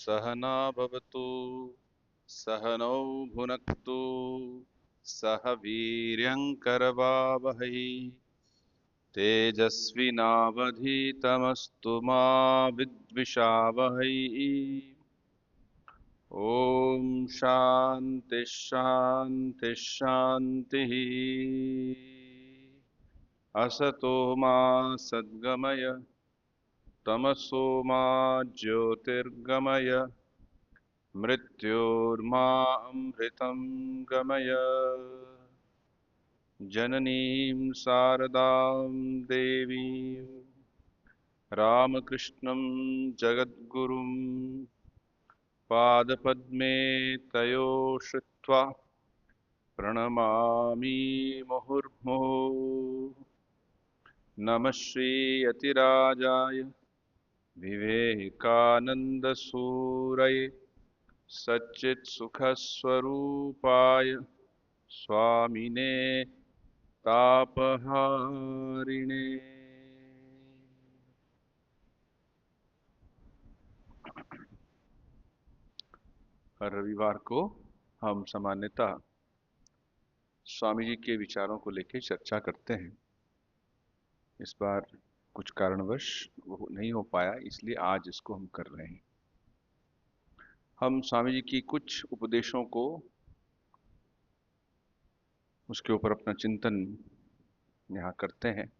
सहना भवतु सहनौ भुनक्तु सह वीर्यङ्करवावहै तेजस्विनावधीतमस्तु मा विद्विषावहै। ॐ शान्ति शान्ति शान्तिः। असतो मा सद्गमय तमसो मा ज्योतिर्गमय मृत्योर्मा अमृतं गमय। जननीं शारदां देवीं रामकृष्णं जगद्गुरुं पादपद्मे तयो श्रित्वा प्रणमामि मुहुर्मुहुः। नमः श्रीयतिराजाय विवेकानन्दसूरये सच्चित्सुखस्वरूपाय स्वामिने तापहारिणे। हर रविवार को हम सामान्यतः स्वामी जी के विचारों को लेकर चर्चा करते हैं। इस बार कुछ कारणवश वो नहीं हो पाया, इसलिए आज इसको हम कर रहे हैं। हम स्वामी जी की कुछ उपदेशों को, उसके ऊपर अपना चिंतन यहाँ करते हैं।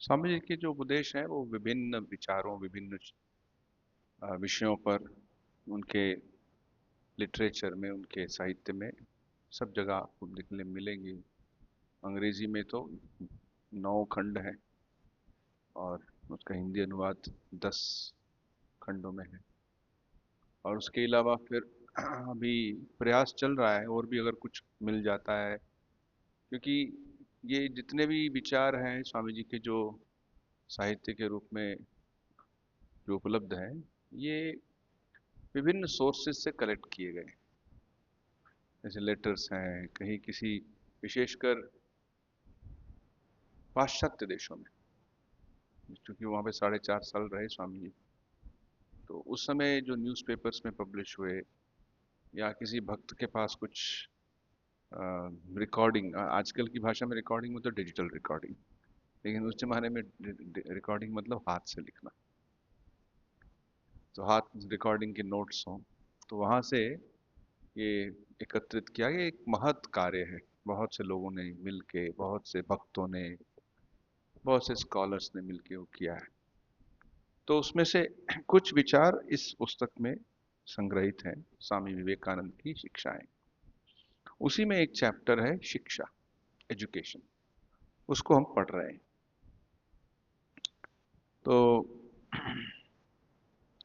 स्वामी जी के जो उपदेश हैं वो विभिन्न विचारों, विभिन्न विषयों पर, उनके लिटरेचर में, उनके साहित्य में सब जगह आपको दिखने मिलेंगे। अंग्रेजी में तो 9 खंड हैं और उसका हिंदी अनुवाद 10 खंडों में है। और उसके अलावा फिर अभी प्रयास चल रहा है और भी अगर कुछ मिल जाता है, क्योंकि ये जितने भी विचार हैं स्वामी जी के जो साहित्य के रूप में जो उपलब्ध हैं, ये विभिन्न सोर्सेज से कलेक्ट किए गए। जैसे लेटर्स हैं, कहीं किसी विशेषकर पाश्चात्य देशों में, क्योंकि वहाँ पे 4.5 साल रहे स्वामी जी, तो उस समय जो न्यूज़पेपर्स में पब्लिश हुए या किसी भक्त के पास कुछ रिकॉर्डिंग, आजकल की भाषा में रिकॉर्डिंग मतलब डिजिटल रिकॉर्डिंग, लेकिन उस जमाने में रिकॉर्डिंग मतलब हाथ से लिखना, तो हाथ रिकॉर्डिंग के नोट्स हों, तो वहाँ से ये एकत्रित किया। ये एक महत् कार्य है। बहुत से लोगों ने मिल के, बहुत से भक्तों ने, बहुत से स्कॉलर्स ने मिल के वो किया है। तो उसमें से कुछ विचार इस पुस्तक में संग्रहित हैं, स्वामी विवेकानंद की शिक्षाएं। उसी में एक चैप्टर है शिक्षा, एजुकेशन, उसको हम पढ़ रहे हैं। तो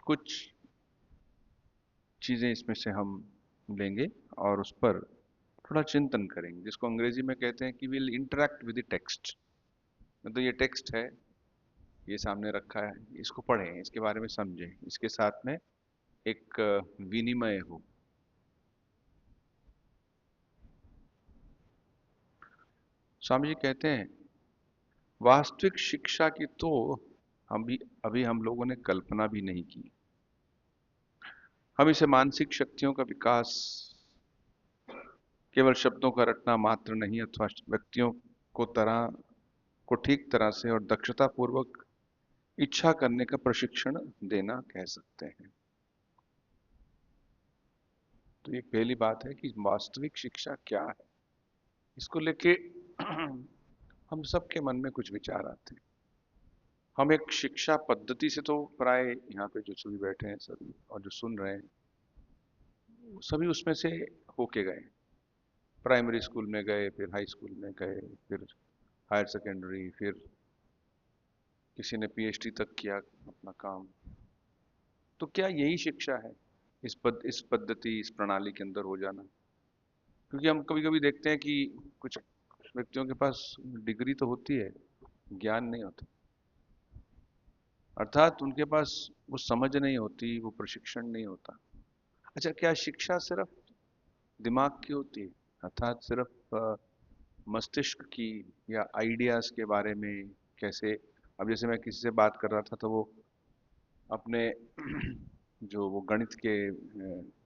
कुछ चीज़ें इसमें से हम लेंगे और उस पर थोड़ा चिंतन करेंगे, जिसको अंग्रेजी में कहते हैं कि will interact with the text. मतलब ये टेक्स्ट है, ये सामने रखा है, इसको पढ़ें, इसके बारे में समझें, इसके साथ में एक विनिमय हो। स्वामी जी कहते हैं, वास्तविक शिक्षा की तो अभी हम लोगों ने कल्पना भी नहीं की। हम इसे मानसिक शक्तियों का विकास, केवल शब्दों का रटना मात्र नहीं, अथवा व्यक्तियों को ठीक तरह से और दक्षता पूर्वक इच्छा करने का प्रशिक्षण देना कह सकते हैं। तो ये पहली बात है कि वास्तविक शिक्षा क्या है। इसको लेके हम सबके मन में कुछ विचार आते हैं। हम एक शिक्षा पद्धति से तो प्राय यहाँ पे जो सभी बैठे हैं सभी और जो सुन रहे हैं सभी उसमें से होके गए। प्राइमरी स्कूल में गए, फिर हाई स्कूल में गए, फिर हायर सेकेंडरी, फिर किसी ने पीएचडी तक किया अपना काम। तो क्या यही शिक्षा है, इस पद्धति, इस प्रणाली के अंदर हो जाना? क्योंकि हम कभी कभी देखते हैं कि कुछ व्यक्तियों के पास डिग्री तो होती है, ज्ञान नहीं होता, अर्थात उनके पास वो समझ नहीं होती, वो प्रशिक्षण नहीं होता। अच्छा, क्या शिक्षा सिर्फ दिमाग की होती है, अर्थात सिर्फ मस्तिष्क की या आइडियाज के बारे में? कैसे, अब जैसे मैं किसी से बात कर रहा था तो वो अपने जो वो गणित के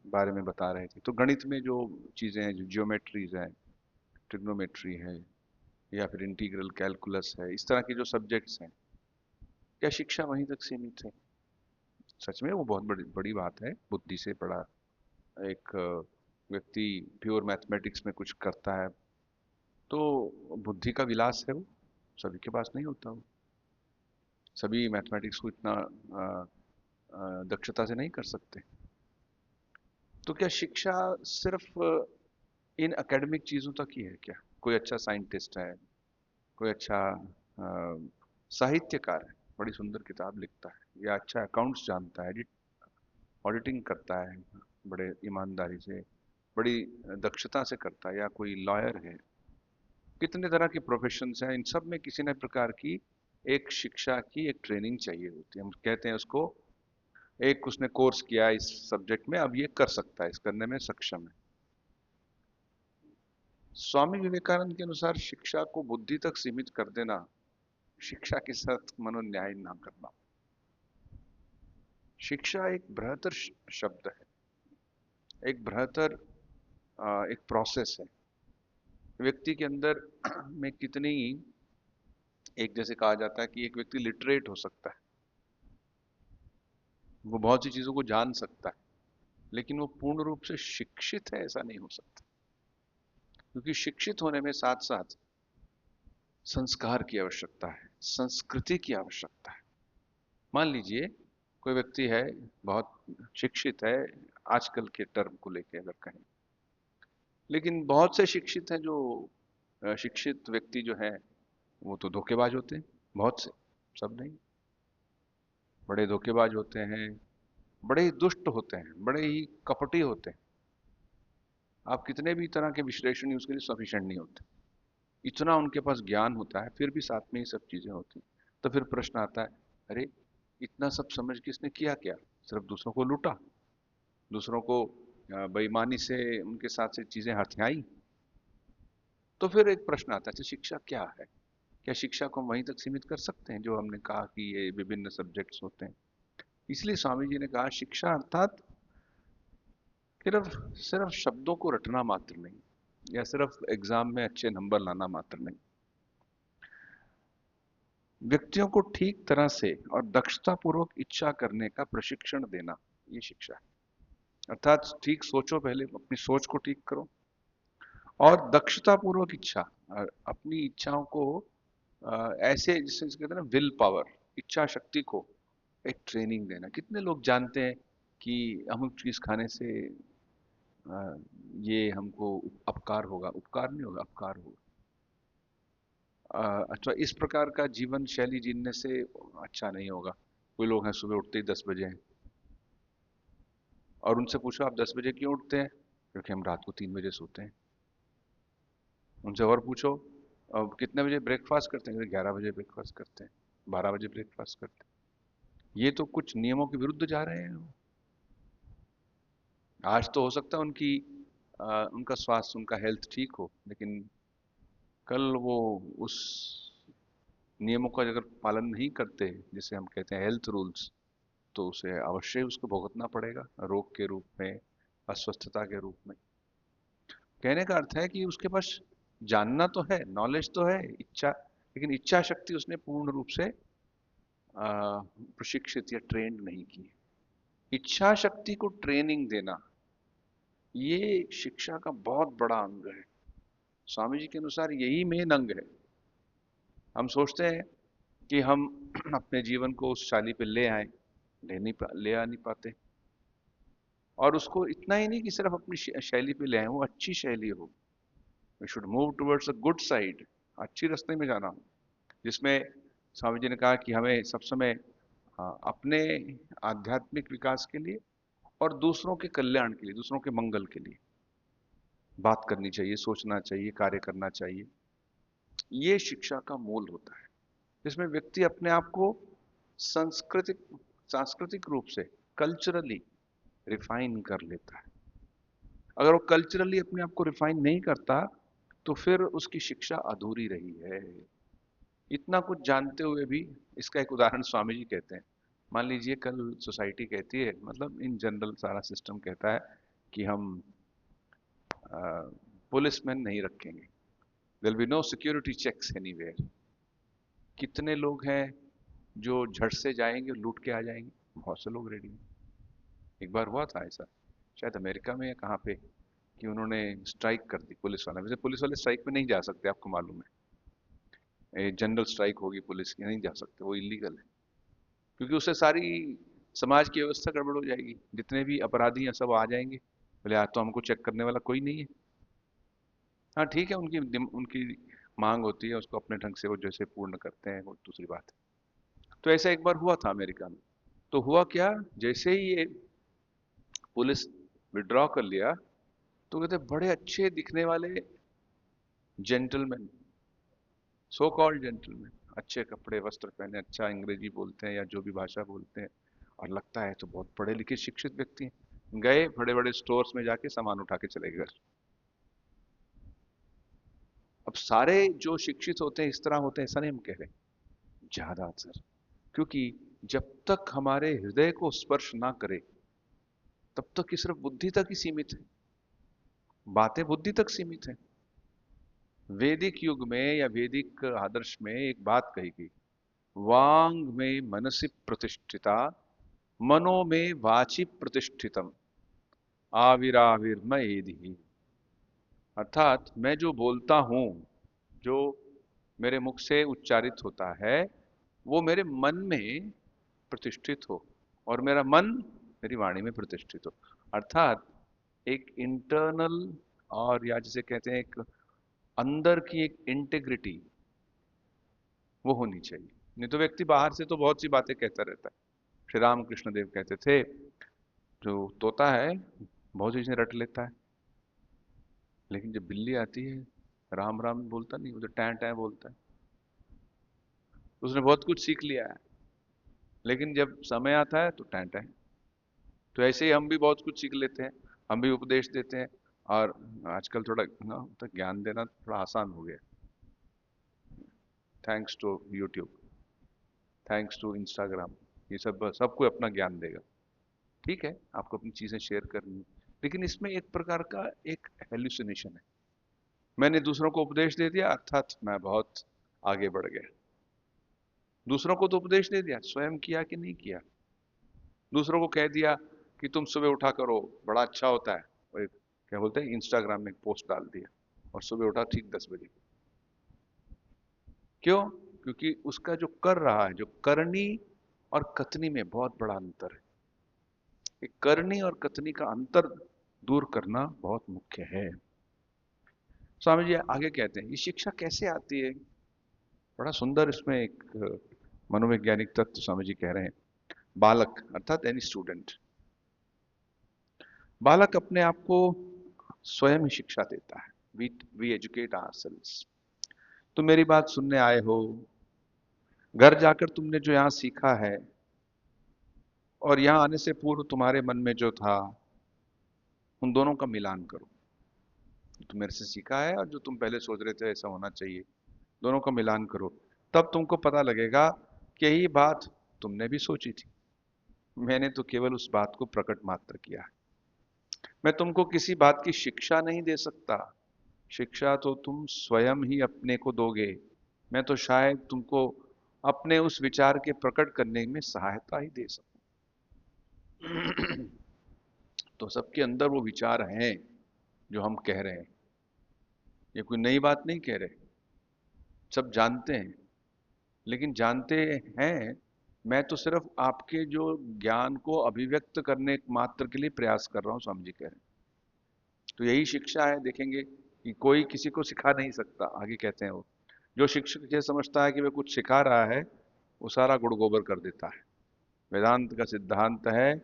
बारे में बता रहे थे, तो गणित में जो चीज़ें हैं, जो जियोमेट्रीज हैं, ट्रिग्नोमेट्री है, या फिर इंटीग्रल कैलकुलस है, इस तरह के जो सब्जेक्ट्स हैं, क्या शिक्षा वहीं तक सीमित है? सच में वो बहुत बड़ी बड़ी बात है। बुद्धि से पढ़ा एक व्यक्ति प्योर मैथमेटिक्स में कुछ करता है, तो बुद्धि का विलास है वो, सभी के पास नहीं होता वो। सभी मैथमेटिक्स को इतना दक्षता से नहीं कर सकते। तो क्या शिक्षा सिर्फ इन एकेडमिक चीजों तक ही है क्या? कोई अच्छा साइंटिस्ट है, कोई अच्छा साहित्यकार है, बड़ी सुंदर किताब लिखता है, या अच्छा अकाउंट्स जानता है, ऑडिटिंग करता है बड़े ईमानदारी से, बड़ी दक्षता से करता है, या कोई लॉयर है, कितने तरह के प्रोफेशंस हैं, इन सब में किसी न प्रकार की एक शिक्षा की एक ट्रेनिंग चाहिए होती है। हम कहते हैं उसको, एक उसने कोर्स किया इस सब्जेक्ट में, अब ये कर सकता है, इस करने में सक्षम है। स्वामी विवेकानंद के अनुसार शिक्षा को बुद्धि तक सीमित कर देना शिक्षा के साथ मनोन्याय ना करना। शिक्षा एक बृहत्तर शब्द है, एक बृहत्तर एक प्रोसेस है। व्यक्ति के अंदर में कितनी, एक जैसे कहा जाता है कि एक व्यक्ति लिटरेट हो सकता है, वो बहुत सी चीजों को जान सकता है, लेकिन वो पूर्ण रूप से शिक्षित है ऐसा नहीं हो सकता। क्योंकि शिक्षित होने में साथ साथ संस्कार की आवश्यकता है, संस्कृति की आवश्यकता है। मान लीजिए कोई व्यक्ति है, बहुत शिक्षित है, आजकल के टर्म को लेके अगर कहें, लेकिन बहुत से शिक्षित हैं जो शिक्षित व्यक्ति जो है वो तो धोखेबाज होते हैं, बहुत से, सब नहीं, बड़े धोखेबाज होते हैं, बड़े ही दुष्ट होते हैं, बड़े ही कपटी होते हैं। आप कितने भी तरह के विश्लेषण उसके लिए सफिशिएंट नहीं होते, इतना उनके पास ज्ञान होता है, फिर भी साथ में ही सब चीजें होती हैं। तो फिर प्रश्न आता है, अरे इतना सब समझ के इसने किया क्या? सिर्फ दूसरों को लूटा, दूसरों को बेईमानी से उनके साथ से चीजें हथियाई। तो फिर एक प्रश्न आता है, अच्छा शिक्षा क्या है? क्या शिक्षा को हम वहीं तक सीमित कर सकते हैं जो हमने कहा कि ये विभिन्न सब्जेक्ट्स होते हैं? इसलिए स्वामी जी ने कहा शिक्षा अर्थात सिर्फ सिर्फ शब्दों को रटना मात्र नहीं, या सिर्फ एग्जाम में अच्छे नंबर लाना मात्र नहीं। व्यक्तियों को ठीक तरह से और दक्षता पूर्वक इच्छा करने का प्रशिक्षण देना, ये शिक्षा है। अर्थात ठीक सोचो, पहले अपनी सोच को ठीक करो, और दक्षता पूर्वक इच्छा, अपनी इच्छाओं को ऐसे, जिसे कहते हैं ना विल पावर, इच्छा शक्ति को एक ट्रेनिंग देना। कितने लोग जानते हैं कि अमुक चीज खाने से ये हमको अपकार होगा, उपकार नहीं होगा, अपकार होगा, अथवा इस प्रकार का जीवन शैली जीने से अच्छा नहीं होगा। कोई लोग हैं सुबह उठते ही 10 बजे हैं, और उनसे पूछो आप 10 बजे क्यों उठते हैं? क्योंकि हम रात को 3 बजे सोते हैं। उनसे और पूछो अब कितने बजे ब्रेकफास्ट करते हैं? 11 बजे ब्रेकफास्ट करते हैं, 12 बजे ब्रेकफास्ट करते हैं। ये तो कुछ नियमों के विरुद्ध जा रहे हैं। आज तो हो सकता है उनका स्वास्थ्य, उनका हेल्थ ठीक हो, लेकिन कल वो उस नियमों का अगर पालन नहीं करते, जिसे हम कहते हैं हेल्थ रूल्स, तो उसे अवश्य उसको भुगतना पड़ेगा, रोग के रूप में, अस्वस्थता के रूप में। कहने का अर्थ है कि उसके पास जानना तो है, नॉलेज तो है, इच्छा, लेकिन इच्छा शक्ति उसने पूर्ण रूप से प्रशिक्षित या ट्रेंड नहीं की। इच्छा शक्ति को ट्रेनिंग देना, ये शिक्षा का बहुत बड़ा अंग है। स्वामी जी के अनुसार यही मेन अंग है। हम सोचते हैं कि हम अपने जीवन को उस शाली पे ले आए, ले आ नहीं पाते। और उसको इतना ही नहीं कि सिर्फ अपनी शैली पे ले आए, वो अच्छी शैली हो। We should move towards a good side, अच्छी रास्ते में जाना, जिसमें स्वामी जी ने कहा कि हमें सब समय अपने आध्यात्मिक विकास के लिए और दूसरों के कल्याण के लिए, दूसरों के मंगल के लिए बात करनी चाहिए, सोचना चाहिए, कार्य करना चाहिए। ये शिक्षा का मूल होता है, जिसमें व्यक्ति अपने आप को सांस्कृतिक सांस्कृतिक रूप से, कल्चरली रिफाइन कर लेता है। अगर वो कल्चरली अपने आप को रिफाइन नहीं करता, तो फिर उसकी शिक्षा अधूरी रही है। इतना कुछ जानते हुए भी, इसका एक उदाहरण स्वामी जी कहते हैं, मान लीजिए कल सोसाइटी कहती है, मतलब इन जनरल सारा सिस्टम कहता है कि हम पुलिसमैन नहीं रखेंगे, there will be no security checks anywhere. कितने लोग हैं जो झट से जाएंगे, लूट के आ जाएंगे? बहुत से लोग रेडी हैं। एक बार हुआ था ऐसा, शायद अमेरिका में या कहाँ पे, कि उन्होंने स्ट्राइक कर दी पुलिस वाला। वैसे पुलिस वाले स्ट्राइक में नहीं जा सकते, आपको मालूम है, जनरल स्ट्राइक होगी पुलिस की, नहीं जा सकते, वो इलीगल है। क्योंकि उससे सारी समाज की व्यवस्था गड़बड़ हो जाएगी, जितने भी अपराधी हैं सब आ जाएंगे, बोले आज तो हमको चेक करने वाला कोई नहीं है। हाँ ठीक है, उनकी मांग होती है, उसको अपने ढंग से वो जैसे पूर्ण करते हैं, वो दूसरी बात है। तो ऐसा एक बार हुआ था अमेरिका में। तो हुआ क्या, जैसे ही ये पुलिस विड्रॉ कर लिया, तो कहते बड़े अच्छे दिखने वाले जेंटलमैन, सो कॉल्ड जेंटलमैन, अच्छे कपड़े वस्त्र पहने, अच्छा अंग्रेजी बोलते हैं या जो भी भाषा बोलते हैं, और लगता है तो बहुत पढ़े लिखे शिक्षित व्यक्ति हैं, गए बड़े बड़े स्टोर्स में जाके सामान उठा के चले गए घर। अब सारे जो शिक्षित होते हैं इस तरह होते हैं ऐसा नहीं हम कह रहे, ज्यादातर। क्योंकि जब तक हमारे हृदय को स्पर्श ना करे, तब तक ये सिर्फ बुद्धि तक ही सीमित है, बातें बुद्धि तक सीमित है। वैदिक युग में या वैदिक आदर्श में एक बात कही गई, वांग में मनसि प्रतिष्ठिता, मनो में वाचि प्रतिष्ठितम, आविराविर्मयेधि। अर्थात मैं जो बोलता हूं, जो मेरे मुख से उच्चारित होता है, वो मेरे मन में प्रतिष्ठित हो, और मेरा मन मेरी वाणी में प्रतिष्ठित हो। अर्थात एक इंटरनल, और या जिसे कहते हैं एक अंदर की एक इंटेग्रिटी, वो होनी चाहिए। नहीं तो व्यक्ति बाहर से तो बहुत सी बातें कहता रहता है। श्री राम कृष्ण देव कहते थे, जो तोता है बहुत चीजें रट लेता है, लेकिन जब बिल्ली आती है, राम राम बोलता नहीं, वो तो टैं टैं बोलता है। उसने बहुत कुछ सीख लिया है, लेकिन जब समय आता है तो टैं टैं। तो ऐसे ही हम भी बहुत कुछ सीख लेते हैं, हम भी उपदेश देते हैं। और आजकल थोड़ा ना तो ज्ञान देना थोड़ा आसान हो गया, thanks to YouTube, thanks to Instagram. ये सब सबको अपना ज्ञान देगा, ठीक है, आपको अपनी चीजें शेयर करनी है, लेकिन इसमें एक प्रकार का एक हेल्यूसिनेशन है। मैंने दूसरों को उपदेश दे दिया, अर्थात मैं बहुत आगे बढ़ गया। दूसरों को तो उपदेश दे दिया, स्वयं किया कि नहीं किया। दूसरों को कह दिया कि तुम सुबह उठा करो, बड़ा अच्छा होता है, और क्या बोलते हैं, इंस्टाग्राम में एक पोस्ट डाल दिया, और सुबह उठा ठीक 10 बजे। क्यों? क्योंकि उसका जो कर रहा है, जो करनी और कथनी में बहुत बड़ा अंतर है। ये करनी और कथनी का अंतर दूर करना बहुत मुख्य है। स्वामी जी आगे कहते हैं, ये शिक्षा कैसे आती है? बड़ा सुंदर इसमें एक मनोवैज्ञानिक तत्व स्वामी जी कह रहे हैं। बालक अर्थात एनी स्टूडेंट, बालक अपने आप को स्वयं ही शिक्षा देता है। We educate ourselves. तुम मेरी बात सुनने आए हो, घर जाकर तुमने जो यहाँ सीखा है, और यहाँ आने से पूर्व तुम्हारे मन में जो था, उन दोनों का मिलान करो। तुम मेरे से सीखा है और जो तुम पहले सोच रहे थे ऐसा होना चाहिए, दोनों का मिलान करो। तब तुमको पता लगेगा कि यही बात तुमने भी सोची थी, मैंने तो केवल उस बात को प्रकट मात्र किया है। मैं तुमको किसी बात की शिक्षा नहीं दे सकता, शिक्षा तो तुम स्वयं ही अपने को दोगे। मैं तो शायद तुमको अपने उस विचार के प्रकट करने में सहायता ही दे सकूं। तो सबके अंदर वो विचार हैं जो हम कह रहे हैं, ये कोई नई बात नहीं कह रहे, सब जानते हैं। लेकिन जानते हैं, मैं तो सिर्फ आपके जो ज्ञान को अभिव्यक्त करने मात्र के लिए प्रयास कर रहा हूं, स्वामी जी कह रहे हैं। तो यही शिक्षा है, देखेंगे कि कोई किसी को सिखा नहीं सकता। आगे कहते हैं, वो जो शिक्षक ये समझता है कि वह कुछ सिखा रहा है, वो सारा गुड़ गोबर कर देता है। वेदांत का सिद्धांत है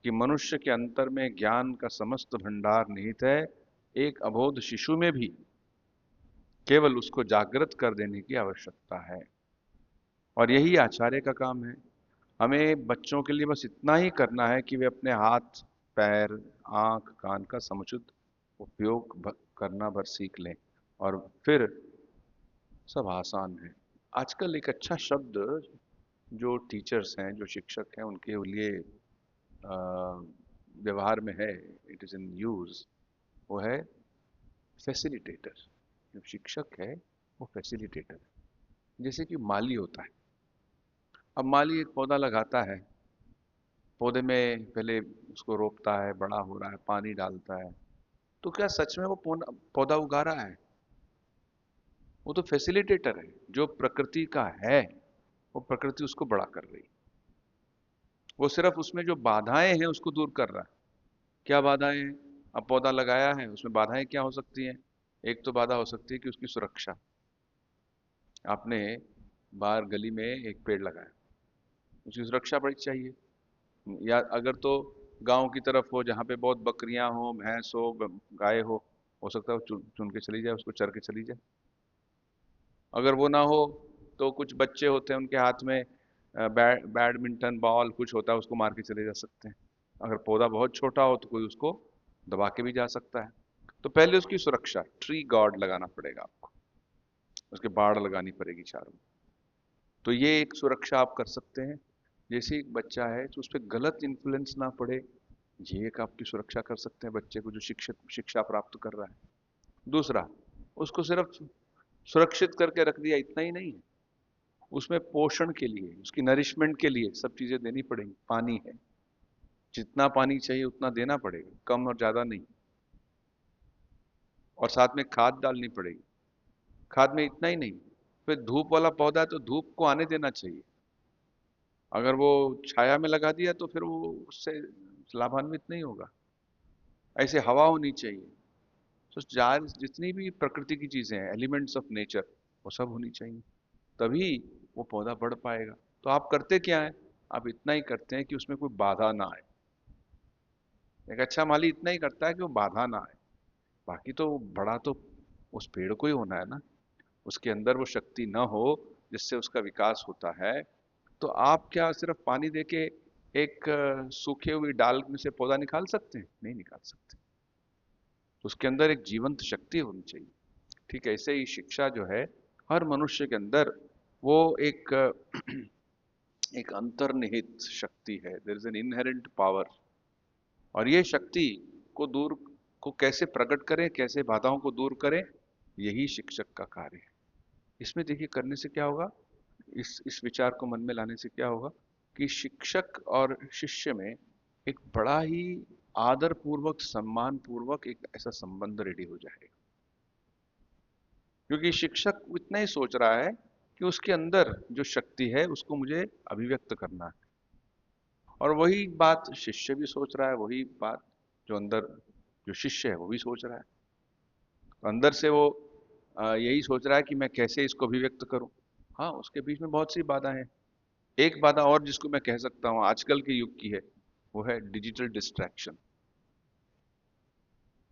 कि मनुष्य के अंतर में ज्ञान का समस्त भंडार निहित है, एक अबोध शिशु में भी केवल उसको जागृत कर देने की आवश्यकता है। और यही आचार्य का काम है। हमें बच्चों के लिए बस इतना ही करना है कि वे अपने हाथ, पैर, आंख, कान का समुचित उपयोग करना भर सीख लें, और फिर सब आसान है। आजकल एक अच्छा शब्द जो टीचर्स हैं, जो शिक्षक हैं, उनके लिए व्यवहार में है, इट इज़ इन यूज़, वो है फैसिलिटेटर। जो शिक्षक है वो फैसिलिटेटर है। जैसे कि माली होता है। अब माली एक पौधा लगाता है, पौधे में पहले उसको रोपता है, बड़ा हो रहा है, पानी डालता है, तो क्या सच में वो पौधा उगा रहा है? वो तो फैसिलिटेटर है। जो प्रकृति का है, वो प्रकृति उसको बड़ा कर रही है। वो सिर्फ उसमें जो बाधाएं हैं उसको दूर कर रहा है। क्या बाधाएं हैं? अब पौधा लगाया है, उसमें बाधाएं क्या हो सकती हैं? एक तो बाधा हो सकती है कि उसकी सुरक्षा। आपने बाहर गली में एक पेड़ लगाया, उसकी सुरक्षा बड़ी चाहिए। या अगर तो गांव की तरफ हो जहाँ पे बहुत बकरियां हो, भैंस हो, गाय हो सकता है वो चुन चुन के चली जाए, उसको चर के चली जाए। अगर वो ना हो तो कुछ बच्चे होते हैं, उनके हाथ में बैडमिंटन बॉल कुछ होता है, उसको मार के चले जा सकते हैं। अगर पौधा बहुत छोटा हो तो कोई उसको दबा के भी जा सकता है। तो पहले उसकी सुरक्षा, ट्री गार्ड लगाना पड़ेगा आपको, उसके बाड़ लगानी पड़ेगी चारों। तो ये एक सुरक्षा आप कर सकते हैं। जैसे एक बच्चा है तो उस पर गलत इन्फ्लुएंस ना पड़े, ये एक आपकी सुरक्षा कर सकते हैं बच्चे को जो शिक्षक शिक्षा प्राप्त कर रहा है। दूसरा, उसको सिर्फ सुरक्षित करके रख दिया इतना ही नहीं है, उसमें पोषण के लिए, उसकी नरिशमेंट के लिए सब चीजें देनी पड़ेंगी। पानी है, जितना पानी चाहिए उतना देना पड़ेगा, कम और ज्यादा नहीं। और साथ में खाद डालनी पड़ेगी। खाद में इतना ही नहीं, फिर धूप वाला पौधा है तो धूप को आने देना चाहिए। अगर वो छाया में लगा दिया तो फिर वो उससे लाभान्वित नहीं होगा। ऐसे हवा होनी चाहिए। तो जार जितनी भी प्रकृति की चीजें हैं, एलिमेंट्स ऑफ नेचर, वो सब होनी चाहिए, तभी वो पौधा बढ़ पाएगा। तो आप करते क्या है? आप इतना ही करते हैं कि उसमें कोई बाधा ना आए। एक अच्छा माली इतना ही करता है कि वो बाधा ना आए। बाकी तो बड़ा तो उस पेड़ को ही होना है ना। उसके अंदर वो शक्ति ना हो जिससे उसका विकास होता है, तो आप क्या सिर्फ पानी देके एक सूखे हुई डाल में से पौधा निकाल सकते हैं? नहीं निकाल सकते। तो उसके अंदर एक जीवंत शक्ति होनी चाहिए। ठीक है, ऐसे ही शिक्षा जो है, हर मनुष्य के अंदर वो एक एक अंतर्निहित शक्ति है। There is an inherent power. और ये शक्ति को दूर को कैसे प्रकट करें, कैसे बाधाओं को दूर करें, यही शिक्षक का कार्य है। इसमें देखिए करने से क्या होगा, इस विचार को मन में लाने से क्या होगा कि शिक्षक और शिष्य में एक बड़ा ही आदर पूर्वक, सम्मान पूर्वक एक ऐसा संबंध रेडी हो जाएगा। क्योंकि शिक्षक इतना ही सोच रहा है कि उसके अंदर जो शक्ति है उसको मुझे अभिव्यक्त करना है, और वही बात शिष्य भी सोच रहा है, वही बात जो अंदर जो शिष्य है वो भी सोच रहा है। तो अंदर से वो यही सोच रहा है कि मैं कैसे इसको अभिव्यक्त करूं। हाँ, उसके बीच में बहुत सी बाधाएं हैं। एक बाधा और जिसको मैं कह सकता हूँ आजकल के युग की है, वो है डिजिटल डिस्ट्रैक्शन।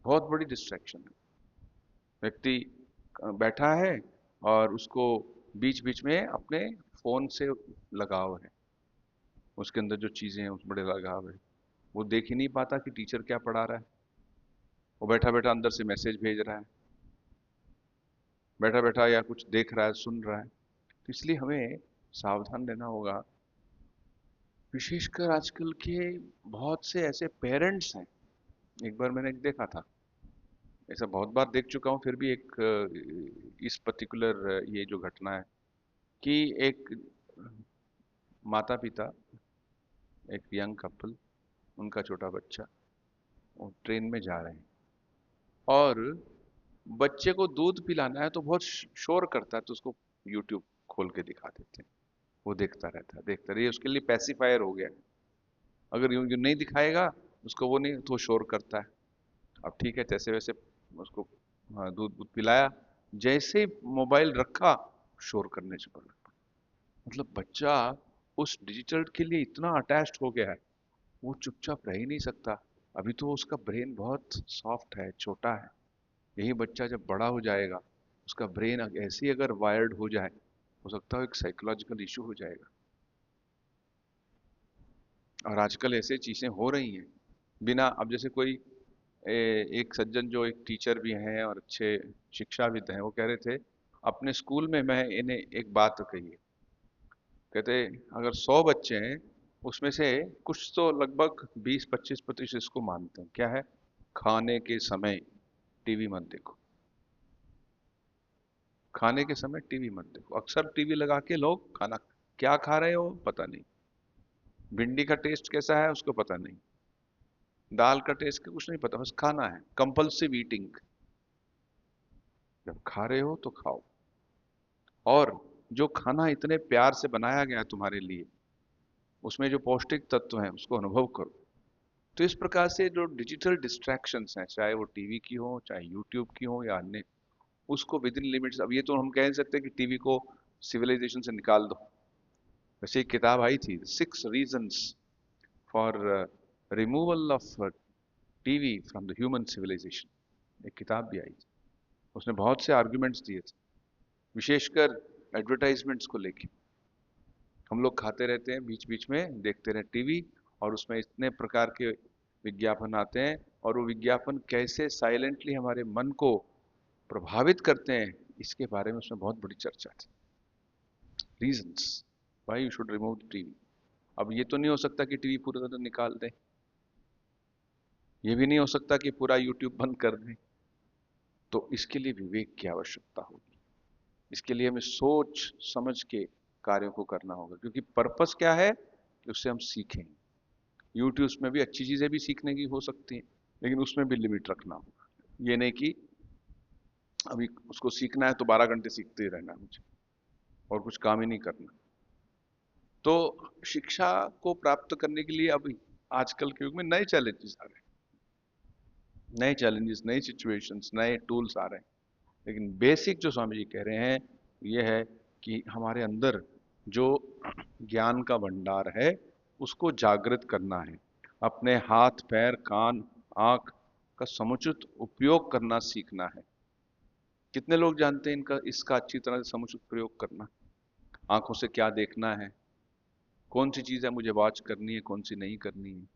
बहुत बड़ी डिस्ट्रैक्शन है। व्यक्ति बैठा है और उसको बीच बीच में अपने फोन से लगाव है, उसके अंदर जो चीजें हैं उस बड़े लगाव है। वो देख ही नहीं पाता कि टीचर क्या पढ़ा रहा है। वो बैठा बैठा अंदर से मैसेज भेज रहा है, बैठा बैठा या कुछ देख रहा है, सुन रहा है। तो इसलिए हमें सावधान रहना होगा। विशेषकर आजकल के बहुत से ऐसे पेरेंट्स हैं। एक बार मैंने देखा था, ऐसा बहुत बार देख चुका हूँ, फिर भी एक इस पर्टिकुलर ये जो घटना है कि एक माता पिता, एक यंग कपल, उनका छोटा बच्चा, वो ट्रेन में जा रहे हैं और बच्चे को दूध पिलाना है तो बहुत शोर करता है, तो उसको यूट्यूब खोल के दिखा देते हैं। वो देखता रहता है, देखता रहिए, उसके लिए पैसिफायर हो गया है। अगर यूं यूं नहीं दिखाएगा उसको, वो नहीं तो वो शोर करता है। अब ठीक है, जैसे वैसे उसको हाँ, दूध दूध पिलाया, जैसे ही मोबाइल रखा शोर करने से पड़ा। मतलब बच्चा उस डिजिटल के लिए इतना अटैच्ड हो गया है, वो चुपचाप रह ही नहीं सकता। अभी तो उसका ब्रेन बहुत सॉफ्ट है, छोटा है। यही बच्चा जब बड़ा हो जाएगा, उसका ब्रेन ऐसे ही अगर वायर्ड हो जाए, हो सकता है एक साइकोलॉजिकल इशू हो जाएगा। और आजकल ऐसे चीजें हो रही हैं बिना, अब जैसे कोई एक सज्जन जो एक टीचर भी हैं और अच्छे शिक्षाविद हैं, वो कह रहे थे अपने स्कूल में, मैं इन्हें एक बात कही है, कहते अगर 100 बच्चे हैं, उसमें से कुछ तो लगभग 20-25% इसको मानते हैं, क्या है, खाने के समय टीवी मत देखो। खाने के समय टीवी मत देखो। अक्सर टीवी लगा के लोग खाना, क्या खा रहे हो पता नहीं, भिंडी का टेस्ट कैसा है उसको पता नहीं, दाल का टेस्ट का कुछ नहीं पता, बस खाना है, कंपल्सिव ईटिंग। जब खा रहे हो तो खाओ, और जो खाना इतने प्यार से बनाया गया है तुम्हारे लिए, उसमें जो पौष्टिक तत्व हैं उसको अनुभव करो। तो इस प्रकार से जो डिजिटल डिस्ट्रैक्शंस हैं, चाहे वो टीवी की हो, चाहे यूट्यूब की हो या अन्य, उसको विद इन लिमिट्स। अब ये तो हम कह नहीं सकते कि टीवी को सिविलाइजेशन से निकाल दो। वैसे एक किताब आई थी, 6 reasons for removal of TV from the human civilisation, एक किताब भी आई थी। उसने बहुत से आर्ग्यूमेंट्स दिए थे, विशेषकर एडवर्टाइजमेंट्स को लेके। हम लोग खाते रहते हैं, बीच बीच में देखते रहे टीवी, और उसमें इतने प्रकार के विज्ञापन आते हैं, और वो विज्ञापन कैसे साइलेंटली हमारे मन को प्रभावित करते हैं, इसके बारे में उसमें बहुत बड़ी चर्चा थी। Reasons why you should remove TV. अब ये तो नहीं हो सकता कि टीवी पूरी तरह निकाल दें, ये भी नहीं हो सकता कि पूरा यूट्यूब बंद कर दें। तो इसके लिए विवेक की आवश्यकता होगी, इसके लिए हमें सोच समझ के कार्यों को करना होगा, क्योंकि पर्पस क्या है कि उससे हम सीखें। यूट्यूब में भी अच्छी चीजें भी सीखने की हो सकती हैं, लेकिन उसमें भी लिमिट रखना होगा। ये नहीं कि अभी उसको सीखना है तो 12 घंटे सीखते ही रहना है मुझे, और कुछ काम ही नहीं करना। तो शिक्षा को प्राप्त करने के लिए अब आजकल के युग में नए चैलेंजेस आ रहे हैं, नए चैलेंजेस, नई सिचुएशंस, नए टूल्स आ रहे हैं। लेकिन बेसिक जो स्वामी जी कह रहे हैं, ये है कि हमारे अंदर जो ज्ञान का भंडार है, उसको जागृत करना है। अपने हाथ पैर कान आंख का समुचित उपयोग करना सीखना है। कितने लोग जानते हैं इनका, इसका अच्छी तरह से समुचित प्रयोग करना? आंखों से क्या देखना है, कौन सी चीज है मुझे वॉच करनी है, कौन सी नहीं करनी है,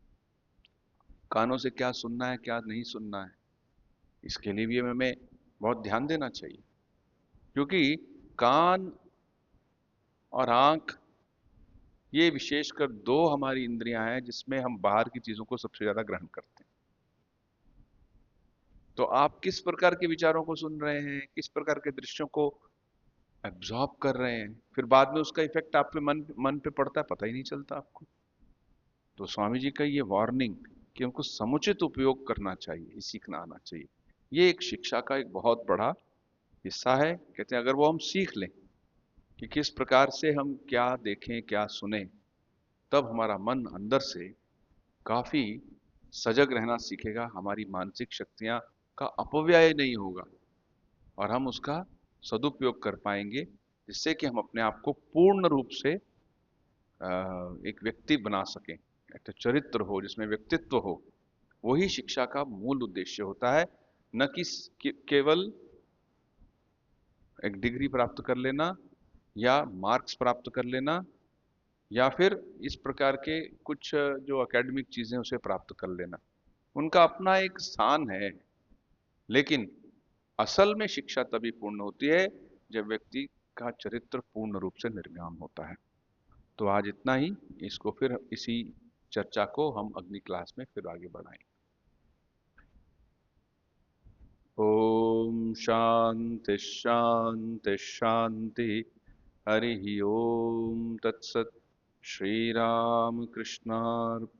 कानों से क्या सुनना है क्या नहीं सुनना है, इसके लिए भी हमें बहुत ध्यान देना चाहिए। क्योंकि कान और आंख, ये विशेषकर दो हमारी इंद्रियां हैं जिसमें हम बाहर की चीजों को सबसे ज्यादा ग्रहण करते हैं। तो आप किस प्रकार के विचारों को सुन रहे हैं, किस प्रकार के दृश्यों को एब्जॉर्ब कर रहे हैं, फिर बाद में उसका इफेक्ट आप पे मन मन पे पड़ता है, पता ही नहीं चलता आपको। तो स्वामी जी का ये वार्निंग कि उनको समुचित उपयोग करना चाहिए, ये सीखना आना चाहिए, ये एक शिक्षा का एक बहुत बड़ा हिस्सा है। कहते हैं अगर वो हम सीख लें कि किस प्रकार से हम क्या देखें क्या सुने, तब हमारा मन अंदर से काफी सजग रहना सीखेगा, हमारी मानसिक शक्तियां का अपव्यय नहीं होगा, और हम उसका सदुपयोग कर पाएंगे, जिससे कि हम अपने आप को पूर्ण रूप से एक व्यक्ति बना सकें, एक चरित्र हो जिसमें व्यक्तित्व हो। वही शिक्षा का मूल उद्देश्य होता है, न कि केवल एक डिग्री प्राप्त कर लेना या मार्क्स प्राप्त कर लेना, या फिर इस प्रकार के कुछ जो एकेडमिक चीजें उसे प्राप्त कर लेना। उनका अपना एक स्थान है, लेकिन असल में शिक्षा तभी पूर्ण होती है जब व्यक्ति का चरित्र पूर्ण रूप से निर्माण होता है। तो आज इतना ही, इसको फिर इसी चर्चा को हम अगली क्लास में फिर आगे बढ़ाएंगे। ओम शांति शांति शांति। हरि ओम तत्सत। श्री राम कृष्णार्पणमस्तु।